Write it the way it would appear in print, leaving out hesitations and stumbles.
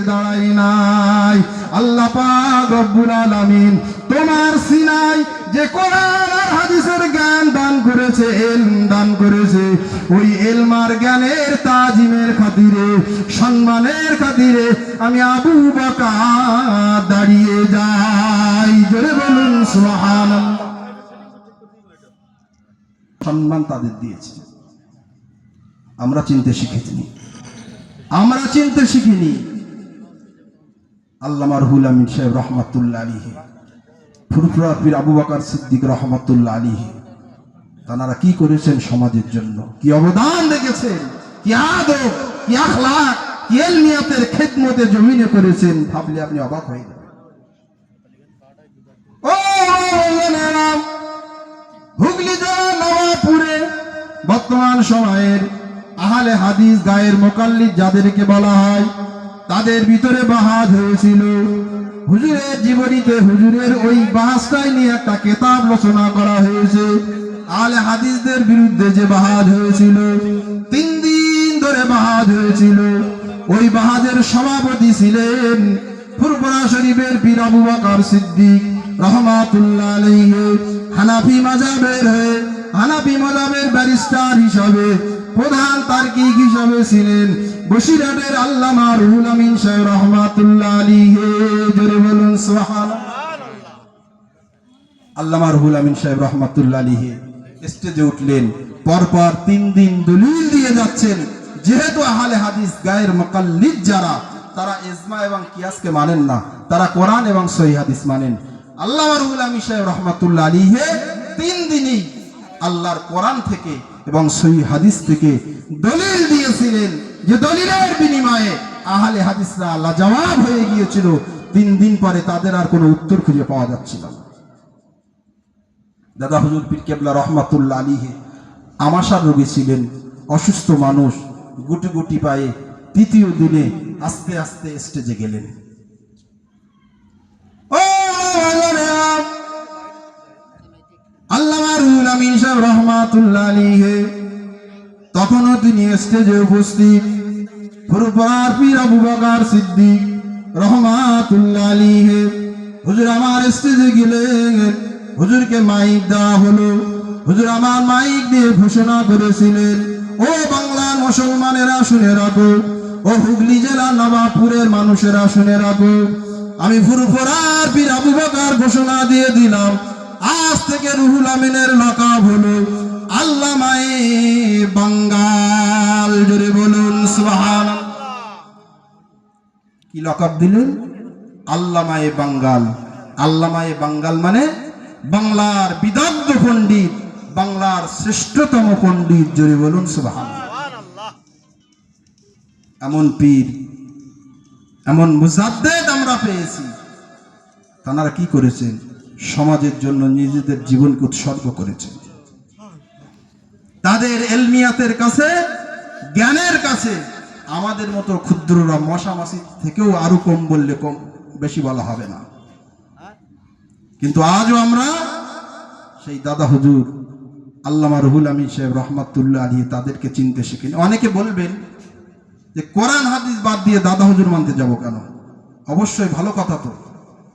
দাঁড়াই নাই। আল্লাহ পাক রব্বুল আলামিন তোমার সিনায় যে কোরআন আর হাদিসের জ্ঞান দান করেছে, ইলম দান করেছে, ওই ইলম আর জ্ঞানের তাজিমের খাতিরে, সম্মানের খাতিরে আমি আবু বকর দাঁড়িয়ে যাই। জোরে বলুন সুবহানাল্লাহ। সম্মান তাদের দিয়েছে, আমরা চিনতে শিখিনি, আমরা চিনতে শিখিনি। আল্লামা রুহুল আমিন সাহেব রহমাতুল্লাহ আলাইহি, ফুরফুরা পীর আবু বকর সিদ্দিক রহমাতুল্লাহ আলাইহি, তারা কি করেছেন সমাজের জন্য, কি অবদান রেখেছেন, কি আদব, কি আখলাক, কি ইলমিয়াতের খিদমতে জমিনে করেছেন, ভাবলে আপনি অবাক হয়ে যাবেন। ও হুগলি জেলা নওয়াবপুরে বর্তমান সময়ের আহলে হাদিস গায়ের মুকাল্লিদ যাদেরকে বলা হয়, তাদের ভিতরে বাহাদ হয়েছিল। হুজুরের জীবনীতে হুজুরের ওই বাহাসটাই নিয়ে একটা কিতাব রচনা করা হয়েছে। আহলে হাদিসদের বিরুদ্ধে যে বাহাদ হয়েছিল, 3 দিন ধরে বাহাদ হয়েছিল। ওই বাহাদের সভাপতি ছিলেন ফুরফুরা শরীফের পীর আবু বকর সিদ্দিক রহমাতুল্লাহ আলাইহি। হানাফি মাযহাবের হয়ে, হানাফি মাযহাবের ব্যারিস্টার হিসাবে, প্রধান তার্কিক হিসাবে ছিলেন বসিরহাটের আল্লামা রুহুল আমিন সাহেব রহমাতুল্লাহ আলাইহি। জোরে বলুন সুবহানাল্লাহ। আল্লামা রুহুল আমিন সাহেব রহমাতুল্লাহ আলাইহি স্টেজে উঠলেন, পরপর 3 দিন দলিল দিয়ে যাচ্ছেন, যেহেতু আহলে হাদিস গায়ের মুকাল্লিদ যারা, তারা ইজমা এবং কিয়াসকে মানেন না, তারা কোরআন এবং সহিহ হাদিস মানেন। আল্লামা রুহুল আমিন সাহেব রহমাতুল্লাহ আলাইহি 3 দিনই আল্লাহর কোরআন থেকে এবং সহিহ হাদিস থেকে দলিল দিয়েছিলেন, যে দলিলের বিনিময়ে আহলে হাদিসরা লাজবাব হয়ে গিয়েছিল। 3 দিন পরে তাদের আর কোনো উত্তর খুঁজে পাওয়া যাচ্ছিল না। দাদা হুজুর পীর কেবলা রহমাতুল্লাহ আলাইহি আমাশার রোগী ছিলেন, অসুস্থ মানুষ, গুটি গুটি পায়ে 3য় দিনে আস্তে আস্তে স্টেজে গেলেন। আল্লামা রুহুল আমিন সাহেব রহমাতুল্লাহ আলাইহি তখনও তিনি স্টেজে উপস্থিত। ফুরফুরা পীর আবু বকর সিদ্দিক রহমাতুল্লাহ আলাইহি হুজুর আমার স্টেজে গেলেন, হুজুরকে মাইক দেওয়া হলো। হুজুর আমার মাইক দিয়ে ঘোষণা করেছিলেন, ও বাংলার মুসলমানেরা শুনে রাখো, ও হুগলি জেলা নওয়াবপুরের মানুষেরা শুনে রাখো, আমি ফুরফুরা পীর আবু বকর ঘোষণা দিয়ে দিলাম, আজ থেকে রুহুল আমিনের লকাব হলো আল্লামায়ে বাঙ্গাল। জোরে বলুন সুবহানাল্লাহ। কি লকাব দিলেন? আল্লামায়ে বাঙ্গাল। আল্লামায়ে বাঙ্গাল মানে বাংলার বিদগ্ধ পণ্ডিত, বাংলার শ্রেষ্ঠতম পণ্ডিত। জোরে বলুন সুবহানাল্লাহ। এমন পীর, এমন মুজাদ্দেদ আমরা পেয়েছি। তারা কি করেছেন? সমাজের জন্য নিজেদের জীবনকে উৎসর্গ করেছেন। তাদের ইলমিয়াতের কাছে, জ্ঞানের কাছে আমাদের মতো ক্ষুদ্ররা মশামাছি থেকেও আরো কম বললে কম, বেশি বলা হবে না। কিন্তু আজও আমরা সেই দাদা হুজুর আল্লামা রুহুল আমিন সাহেব রহমাতুল্লাহ আলাইহি তাদেরকে চিনতে শিখিনি। অনেকে বলবেন যে কোরআন হাদিস বাদ দিয়ে দাদা হুজুর মানতে যাব কেন? অবশ্যই ভালো কথা তো,